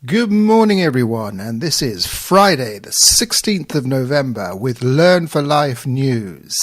Good morning, everyone, and this is Friday, the 16th of November with Learn for Life news.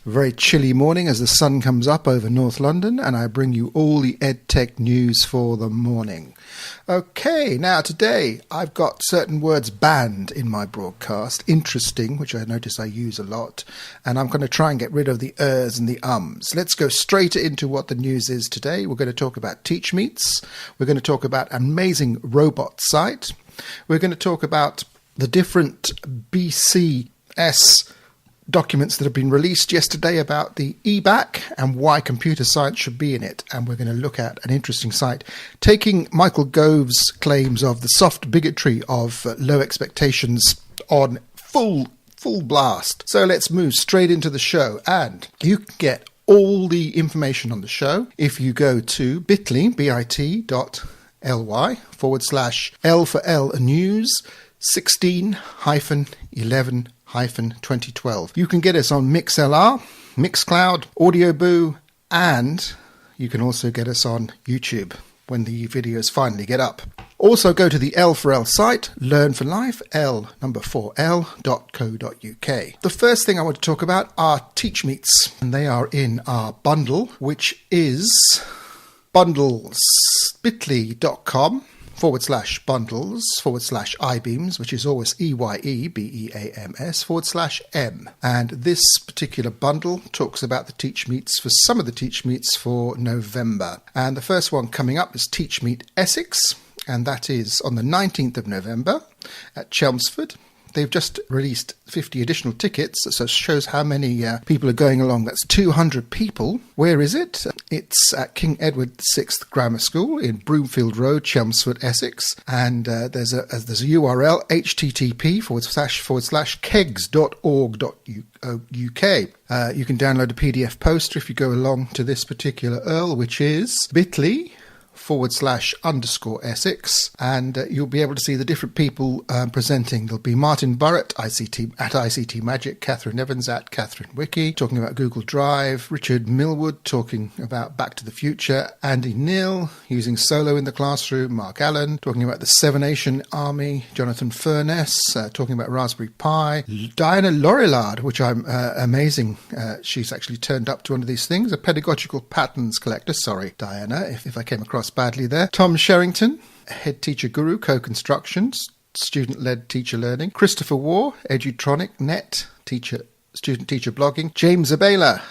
A very chilly morning as the sun comes up over North London, and I bring you all the EdTech news for the morning. Okay, now today I've got certain words banned in my broadcast, interesting, which I notice I use a lot, and I'm going to try and get rid of the ers and the ums. Let's go straight into what the news is today. We're going to talk about TeachMeets. We're going to talk about an amazing robot site. We're going to talk about the different BCS documents that have been released yesterday about the EBAC and why computer science should be in it. And we're going to look at an interesting site taking Michael Gove's claims of the soft bigotry of low expectations on full blast. So let's move straight into the show, and you can get all the information on the show if you go to bit.ly/l4lnews16-11-2012. You can get us on MixLR, Mixcloud, Audioboo, and you can also get us on YouTube when the videos finally get up. Also go to the L4L site, Learn for Life, l4l.co.uk. The first thing I want to talk about are TeachMeets, and they are in our bundle, which is bundles, bit.ly.com/bundles/iBeams, which is always EYEBEAMS/M. And this particular bundle talks about the TeachMeets for some of the TeachMeets for November. And the first one coming up is TeachMeet Essex, and that is on the 19th of November at Chelmsford. They've just released 50 additional tickets, so it shows how many people are going along. That's 200 people. Where is it? It's at King Edward VI Grammar School in Broomfield Road, Chelmsford, Essex. And there's a URL, http://kegs.org.uk. You can download a PDF poster if you go along to this particular URL, which is bit.ly/_Essex, and you'll be able to see the different people presenting. There'll be Martin Burrett at ICT Magic, Catherine Evans at Catherine Wiki, talking about Google Drive, Richard Millwood talking about Back to the Future, Andy Neal using Solo in the classroom, Mark Allen talking about the Seven Nation Army, Jonathan Furness talking about Raspberry Pi, Diana Lorillard, which I'm amazing. She's actually turned up to one of these things, a pedagogical patterns collector. Sorry, Diana, if I came across badly there. Tom Sherrington, head teacher guru, co-construction, student-led teacher learning. Christopher Waugh, Edutronic, net, student-teacher blogging. James Abela,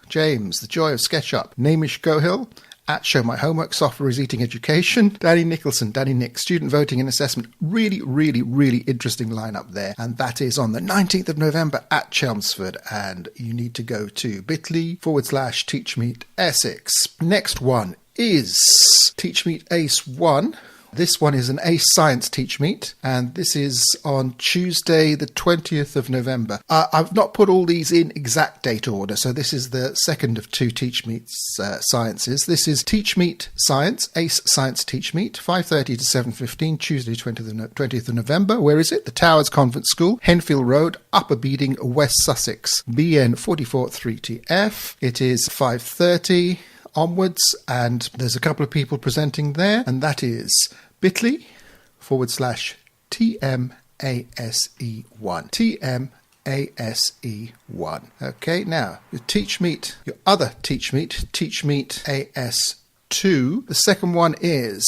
James, the joy of SketchUp. Namish Gohill, at Show My Homework, Software is Eating Education. Danny Nicholson, Danny Nick, Student Voting and Assessment. Really, really, really interesting lineup there. And that is on the 19th of November at Chelmsford. And you need to go to bit.ly/TeachMeet Essex. Next one is TeachMeet ACE 1. This one is an ACE Science TeachMeet, and this is on Tuesday, the 20th of November. I've not put all these in exact date order, so this is the second of two TeachMeets Sciences. This is TeachMeet Science, ACE Science TeachMeet, 5:30 to 7:15, Tuesday, 20th of November. Where is it? The Towers Convent School, Henfield Road, Upper Beeding, West Sussex, BN 443TF. It is 5:30 onwards, and there's a couple of people presenting there, and that is bit.ly/TMASE1. TMASE1. Okay, now your TeachMeet, your other TeachMeet, TeachMeet AS2. The second one is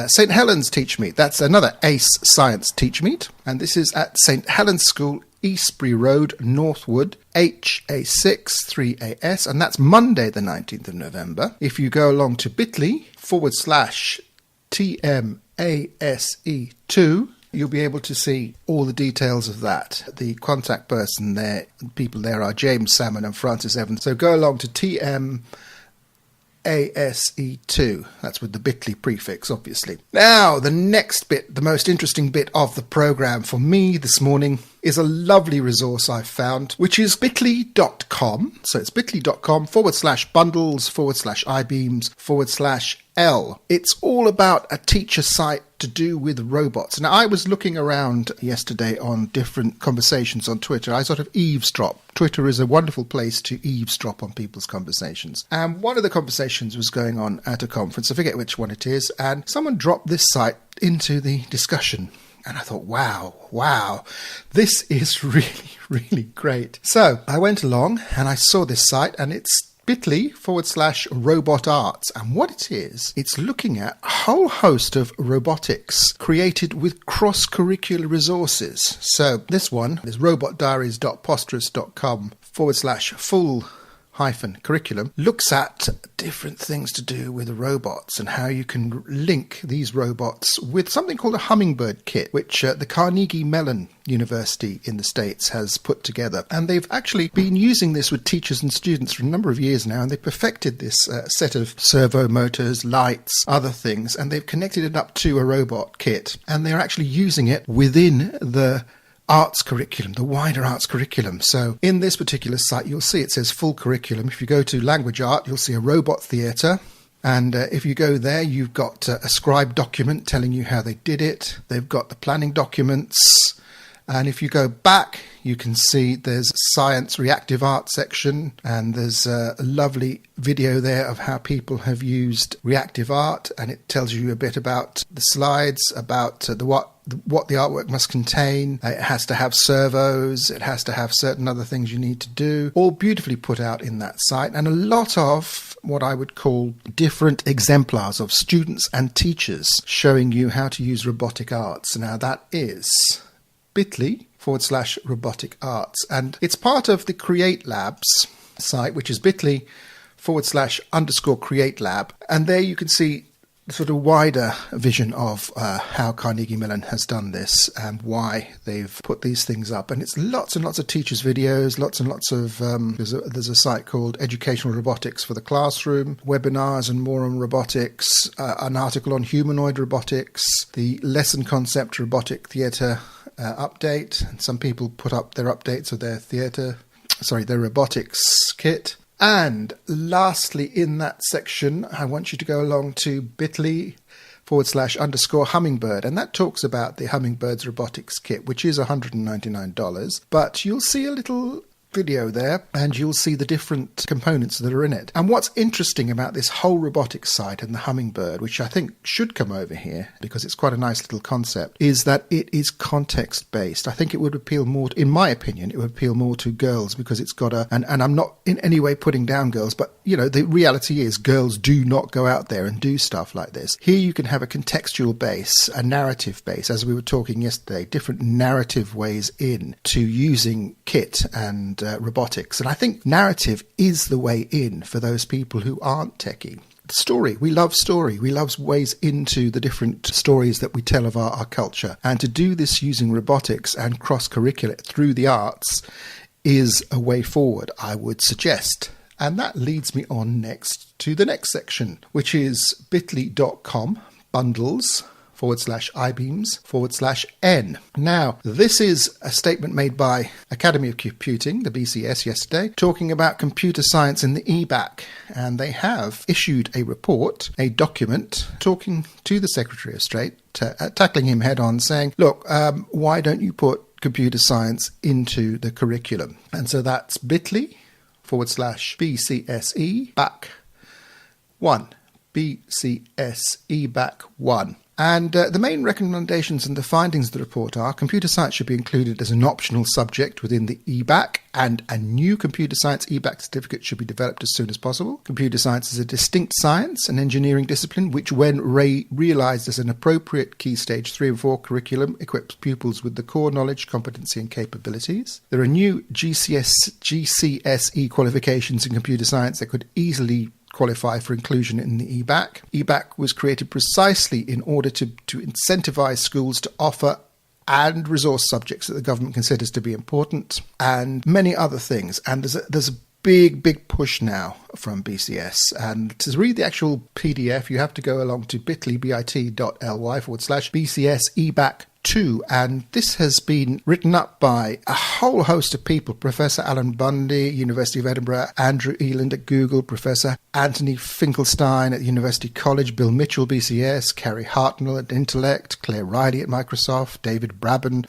St. Helens TeachMeet. That's another ACE Science TeachMeet, and this is at St. Helens School, Eastbury Road, Northwood, HA6 3AS, and that's Monday the 19th of November. If you go along to bit.ly/TMASE2, you'll be able to see all the details of that. The contact person there, people there are James Salmon and Francis Evans. So go along to TMASE2. That's with the bit.ly prefix, obviously. Now, the next bit, the most interesting bit of the program for me this morning, is a lovely resource I've found, which is bit.ly.com. So it's bit.ly/bundles/ibeams/L. It's all about a teacher site to do with robots. Now, I was looking around yesterday on different conversations on Twitter. I sort of eavesdrop. Twitter is a wonderful place to eavesdrop on people's conversations. And one of the conversations was going on at a conference. I forget which one it is. And someone dropped this site into the discussion. And I thought, wow, this is really, really great. So I went along and I saw this site, and it's bit.ly/robot arts. And what it is, it's looking at a whole host of robotics created with cross-curricular resources. So this one is robotdiaries.posterous.com/full-curriculum, looks at different things to do with robots and how you can link these robots with something called a hummingbird kit, which the Carnegie Mellon University in the States has put together. And they've actually been using this with teachers and students for a number of years now, and they've perfected this set of servo motors, lights, other things, and they've connected it up to a robot kit, and they're actually using it within the arts curriculum, the wider arts curriculum. So in this particular site, you'll see it says full curriculum. If you go to language art, you'll see a robot theatre. And if you go there, you've got a scribe document telling you how they did it. They've got the planning documents. And if you go back, you can see there's science reactive art section, and there's a lovely video there of how people have used reactive art, and it tells you a bit about the slides, about what the artwork must contain. It has to have servos, it has to have certain other things you need to do, all beautifully put out in that site, and a lot of what I would call different exemplars of students and teachers showing you how to use robotic arts. Now that is bit.ly/robotic arts, and it's part of the Create Labs site, which is bit.ly/_Create Lab, and there you can see the sort of wider vision of how Carnegie Mellon has done this and why they've put these things up. And it's lots and lots of teachers' videos, lots and lots of there's a site called Educational Robotics for the Classroom, webinars and more on robotics, an article on humanoid robotics, the lesson concept robotic theatre update, and some people put up their updates of their their robotics kit. And lastly, in that section, I want you to go along to bit.ly/_hummingbird, and that talks about the Hummingbird's robotics kit, which is $199, but you'll see a little video there, and you'll see the different components that are in it. And what's interesting about this whole robotics site and the Hummingbird, which I think should come over here because it's quite a nice little concept, is that it is context based. I think it would appeal more, in my opinion, it would appeal more to girls because it's got and I'm not in any way putting down girls, but you know, the reality is girls do not go out there and do stuff like this. Here you can have a contextual base, a narrative base, as we were talking yesterday, different narrative ways in to using kit and robotics. And I think narrative is the way in for those people who aren't techie. Story. We love story. We love ways into the different stories that we tell of our culture. And to do this using robotics and cross-curricular through the arts is a way forward, I would suggest. And that leads me on next to the next section, which is bit.ly.com bundles/ibeams/N. Now, this is a statement made by Academy of Computing, the BCS, yesterday, talking about computer science in the EBAC. And they have issued a report, a document, talking to the Secretary of State, tackling him head on, saying, look, why don't you put computer science into the curriculum? And so that's bit.ly/BCSE-BAC1. BCSE-BAC1. And the main recommendations and the findings of the report are computer science should be included as an optional subject within the EBAC, and a new computer science EBAC certificate should be developed as soon as possible. Computer science is a distinct science and engineering discipline which, when realised as an appropriate Key Stage 3 and 4 curriculum, equips pupils with the core knowledge, competency and capabilities. There are new GCSE qualifications in computer science that could easily qualify for inclusion in the EBAC. EBAC was created precisely in order to incentivize schools to offer and resource subjects that the government considers to be important, and many other things. And there's a big push now from BCS. And to read the actual PDF, you have to go along to bit.ly/BCS-EBAC 2, and this has been written up by a whole host of people: Professor Alan Bundy, University of Edinburgh; Andrew Eland at Google; Professor Anthony Finkelstein at University College; Bill Mitchell, BCS; Carrie Hartnell at Intellect; Claire Riley at Microsoft; David Brabham,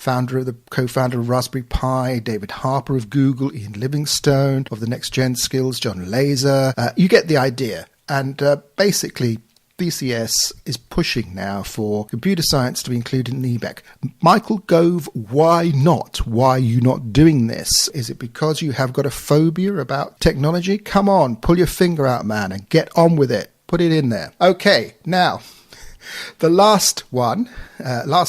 co-founder of Raspberry Pi; David Harper of Google; Ian Livingstone of the Next Gen Skills; John Laser. You get the idea. And basically, BCS is pushing now for computer science to be included in EBAC. Michael Gove, why not? Why are you not doing this? Is it because you have got a phobia about technology? Come on, pull your finger out, man, and get on with it. Put it in there. Okay, now, the last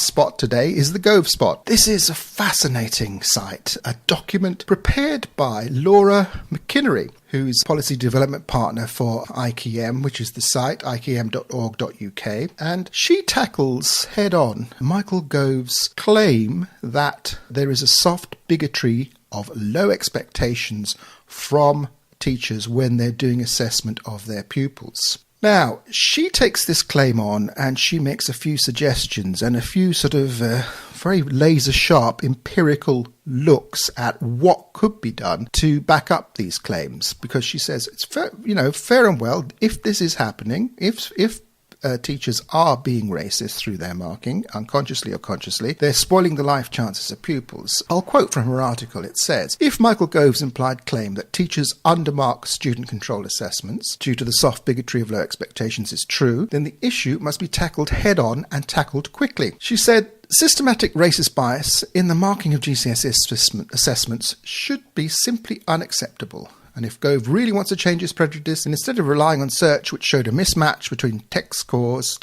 spot today is the Gove spot. This is a fascinating site, a document prepared by Laura McInnery, who's policy development partner for IKM, which is the site, ikm.org.uk. And she tackles head-on Michael Gove's claim that there is a soft bigotry of low expectations from teachers when they're doing assessment of their pupils. Now, she takes this claim on and she makes a few suggestions and a few sort of very laser-sharp empirical looks at what could be done to back up these claims, because she says it's fair and well, if this is happening, if teachers are being racist through their marking, unconsciously or consciously, they're spoiling the life chances of pupils. I'll quote from her article. It says, if Michael Gove's implied claim that teachers undermark student-controlled assessments due to the soft bigotry of low expectations is true, then the issue must be tackled head-on and tackled quickly. She said, systematic racist bias in the marking of GCSE assessments should be simply unacceptable. And if Gove really wants to change his prejudice, and instead of relying on search, which showed a mismatch between test scores,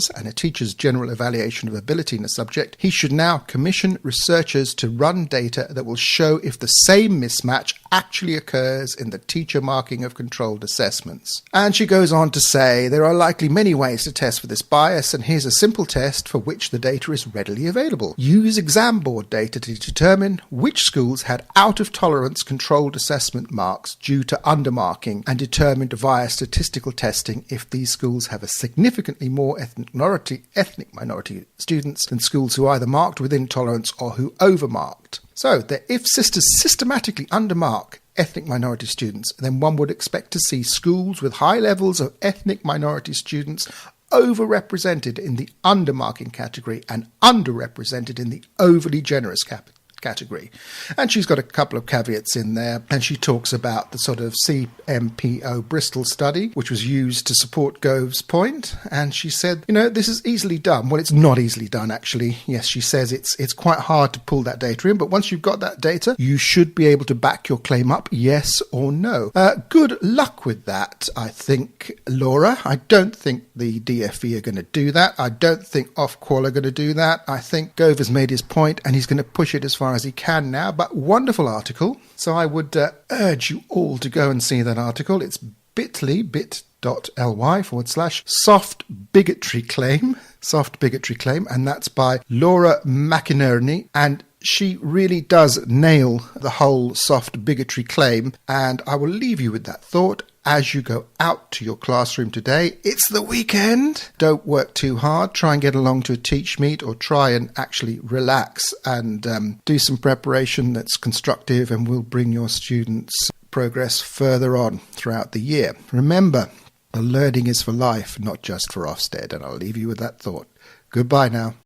and a teacher's general evaluation of ability in a subject, he should now commission researchers to run data that will show if the same mismatch actually occurs in the teacher marking of controlled assessments. And she goes on to say, there are likely many ways to test for this bias, and here's a simple test for which the data is readily available. Use exam board data to determine which schools had out-of-tolerance controlled assessment marks due to undermarking, and determined via statistical testing if these schools have a significantly more ethnic minority students than schools who either marked within tolerance or who overmarked. So that if sisters systematically undermark ethnic minority students, then one would expect to see schools with high levels of ethnic minority students overrepresented in the undermarking category and underrepresented in the overly generous category. And she's got a couple of caveats in there, and she talks about the sort of CMPO Bristol study, which was used to support Gove's point, and she said, this is easily done. Well, it's not easily done, actually. Yes, she says it's quite hard to pull that data in, but once you've got that data, you should be able to back your claim up, yes or no. Good luck with that, I think, Laura. I don't think the DFE are going to do that. I don't think Ofqual are going to do that. I think Gove has made his point, and he's going to push it as far as he can now. But wonderful article. So I would urge you all to go and see that article. It's bit.ly/soft bigotry claim, and that's by Laura McInerney, and she really does nail the whole soft bigotry claim, and I will leave you with that thought as you go out to your classroom today. It's the weekend. Don't work too hard. Try and get along to a teach meet, or try and actually relax and do some preparation that's constructive and will bring your students' progress further on throughout the year. Remember, the learning is for life, not just for Ofsted, and I'll leave you with that thought. Goodbye now.